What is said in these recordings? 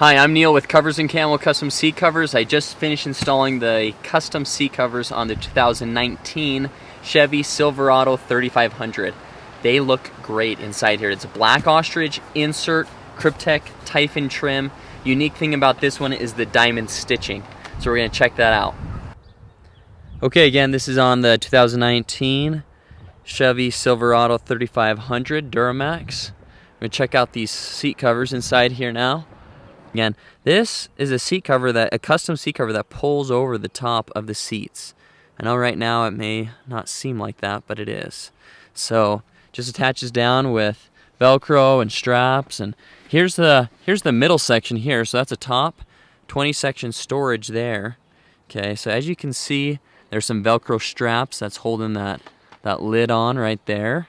Hi, I'm Neil with Covers and Camo Custom Seat Covers. I just finished installing the custom seat covers on the 2019 Chevy Silverado 3500. They look great inside here. It's a black Ostrich insert, Kryptek Typhon trim. Unique thing about this one is the diamond stitching. So we're going to check that out. Okay, again, this is on the 2019 Chevy Silverado 3500 Duramax. We're going to check out these seat covers inside here now. Again, this is a custom seat cover that pulls over the top of the seats. I know right now it may not seem like that, but it is. So just attaches down with Velcro and straps, and here's the middle section here. So that's a top 20 section storage there. Okay, so as you can see, there's some Velcro straps that's holding that lid on right there.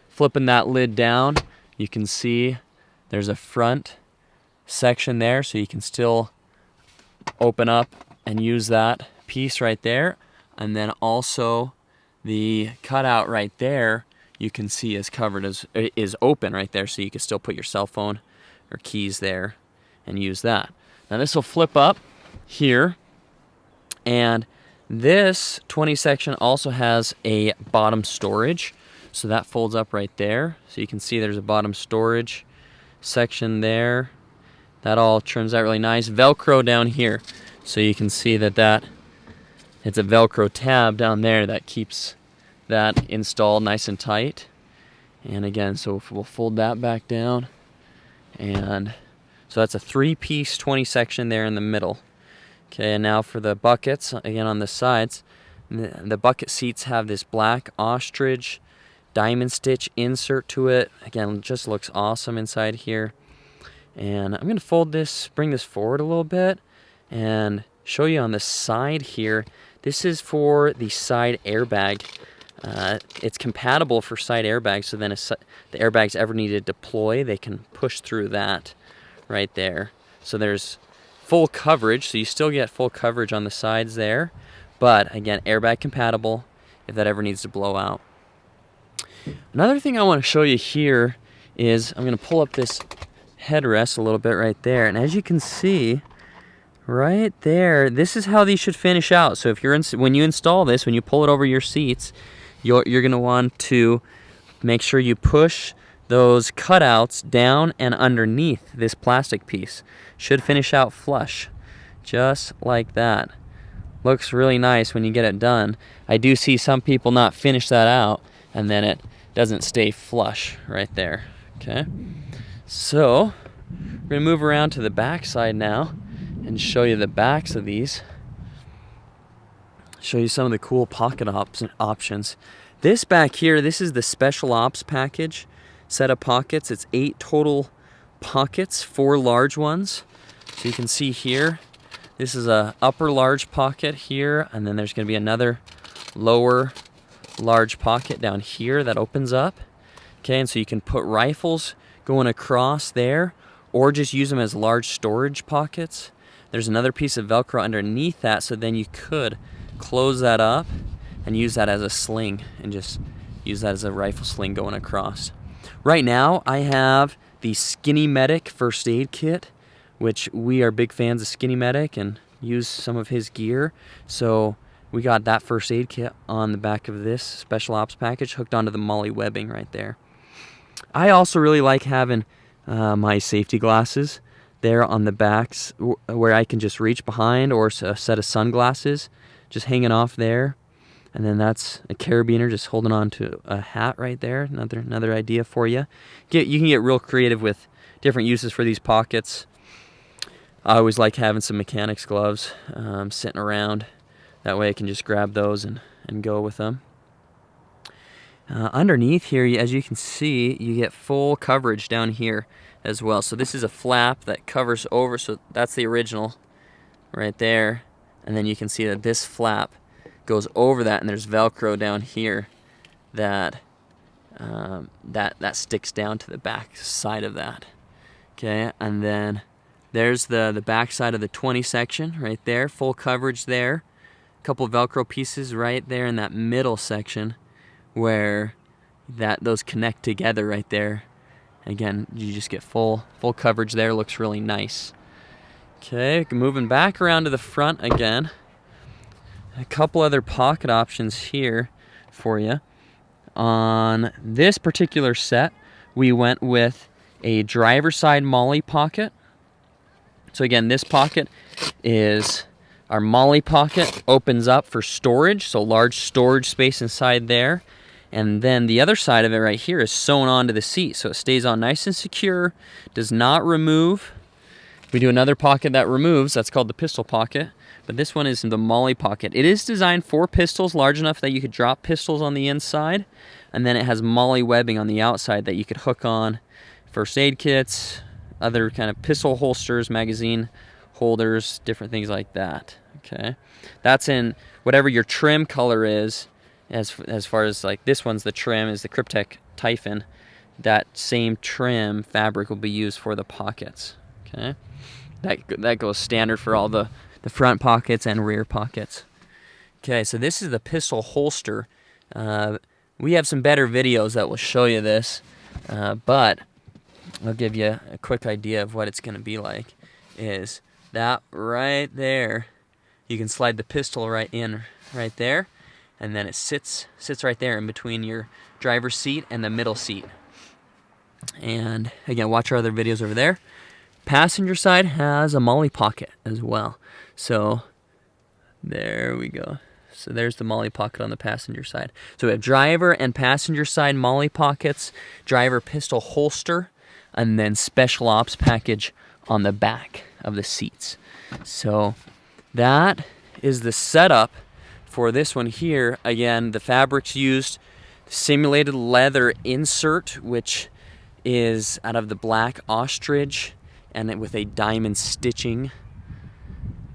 Flipping that lid down, you can see there's a front section there, so you can still open up and use that piece right there. And then also the cutout right there, you can see is covered, is open right there, so you can still put your cell phone or keys there and use that. Now this will flip up here, and this 20 section also has a bottom storage, so that folds up right there. So you can see there's a bottom storage section there. That all trims out really nice. Velcro down here, so you can see that it's a Velcro tab down there that keeps that installed nice and tight. And again, so we'll fold that back down, and so that's a 3-piece 20 section there in the middle. Okay, and now for the buckets, again on the sides, the bucket seats have this black Ostrich diamond stitch insert to it. Again, it just looks awesome inside here. And I'm going to bring this forward a little bit and show you on the side here. This is for the side airbag. It's compatible for side airbags, so then if the airbags ever need to deploy, they can push through that right there. So there's full coverage, so you still get full coverage on the sides there, but again, airbag compatible if that ever needs to blow out. Another thing I want to show you here is I'm going to pull up this headrest a little bit right there, and as you can see right there, this is how these should finish out. So if when you install this, when you pull it over your seats, you're going to want to make sure you push those cutouts down and underneath this plastic piece. Should finish out flush, just like that. Looks really nice when you get it done. I do see some people not finish that out, and then it doesn't stay flush right there. Okay. So we're going to move around to the back side now and show you the backs of these. Show you some of the cool pocket options. This back here, this is the special ops package set of pockets. It's 8 total pockets, 4 large ones. So you can see here, this is a upper large pocket here, and then there's going to be another lower large pocket down here that opens up. Okay, and so you can put rifles going across there, or just use them as large storage pockets. There's another piece of Velcro underneath that, so then you could close that up and use that as a sling, and just use that as a rifle sling going across. Right now I have the Skinny Medic first aid kit, which we are big fans of Skinny Medic and use some of his gear, so we got that first aid kit on the back of this special ops package, hooked onto the MOLLE webbing right there. I also really like having my safety glasses there on the backs, where I can just reach behind, or a set of sunglasses just hanging off there. And then that's a carabiner just holding on to a hat right there. Another idea for you. You can get real creative with different uses for these pockets. I always like having some mechanics gloves sitting around. That way I can just grab those and go with them. Underneath here, as you can see, you get full coverage down here as well. So this is a flap that covers over, so that's the original right there. And then you can see that this flap goes over that, and there's Velcro down here that that sticks down to the back side of that. Okay, and then there's the back side of the 20 section right there, full coverage there. A couple of Velcro pieces right there in that middle section where those connect together right there. Again, you just get full coverage there. Looks really nice. Okay, moving back around to the front again. A couple other pocket options here for you. On this particular set, we went with a driver's side molly pocket. So again, this pocket is our molly pocket, opens up for storage, so large storage space inside there. And then the other side of it right here is sewn onto the seat, so it stays on nice and secure, does not remove. We do another pocket that removes, that's called the pistol pocket, but this one is the molly pocket. It is designed for pistols, large enough that you could drop pistols on the inside, and then it has molly webbing on the outside that you could hook on first aid kits, other kind of pistol holsters, magazine holders, different things like that. Okay, that's in whatever your trim color is. As far as like this one's the trim is the Kryptek Typhon. That same trim fabric will be used for the pockets. Okay, that goes standard for all the front pockets and rear pockets. Okay, so this is the pistol holster. We have some better videos that will show you this, but I'll give you a quick idea of what it's going to be like. Is that right there? You can slide the pistol right in right there, and then it sits right there in between your driver's seat and the middle seat. And again, watch our other videos over there. Passenger side has a molly pocket as well. So there we go. So there's the molly pocket on the passenger side. So we have driver and passenger side molly pockets, driver pistol holster, and then special ops package on the back of the seats. So that is the setup for this one here. Again, the fabrics used, simulated leather insert, which is out of the black Ostrich, and with a diamond stitching.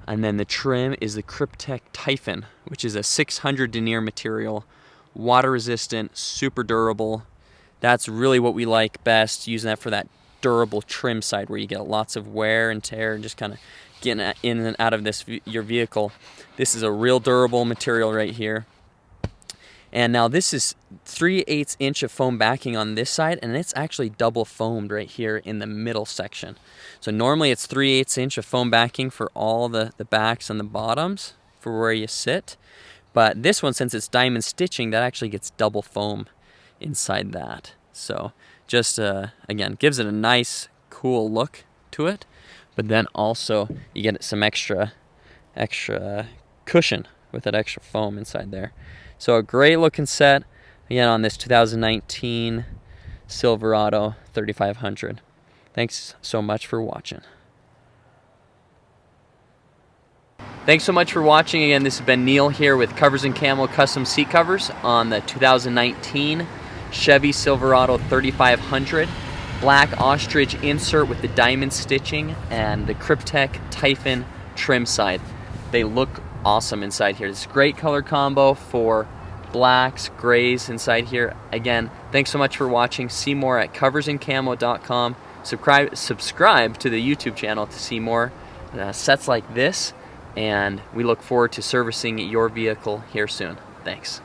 And then the trim is the Kryptek Typhon, which is a 600 denier material, water resistant, super durable. That's really what we like best, using that for that durable trim side where you get lots of wear and tear and just kind of getting in and out of your vehicle. This is a real durable material right here. And now this is 3/8 inch of foam backing on this side, and it's actually double foamed right here in the middle section. So normally it's 3/8 inch of foam backing for all the backs and the bottoms for where you sit. But this one, since it's diamond stitching, that actually gets double foam inside that. So just, again, gives it a nice, cool look to it. But then also you get some extra cushion with that extra foam inside there. So a great looking set, again, on this 2019 Silverado 3500. Thanks so much for watching. Thanks so much for watching. Again, this has been Neil here with Covers and Camo custom seat covers on the 2019 Chevy Silverado 3500. Black Ostrich insert with the diamond stitching and the Kryptek Typhon trim side. They look awesome inside here. It's a great color combo for blacks, grays inside here. Again, thanks so much for watching. See more at coversandcamo.com. Subscribe to the YouTube channel to see more sets like this, and we look forward to servicing your vehicle here soon. Thanks.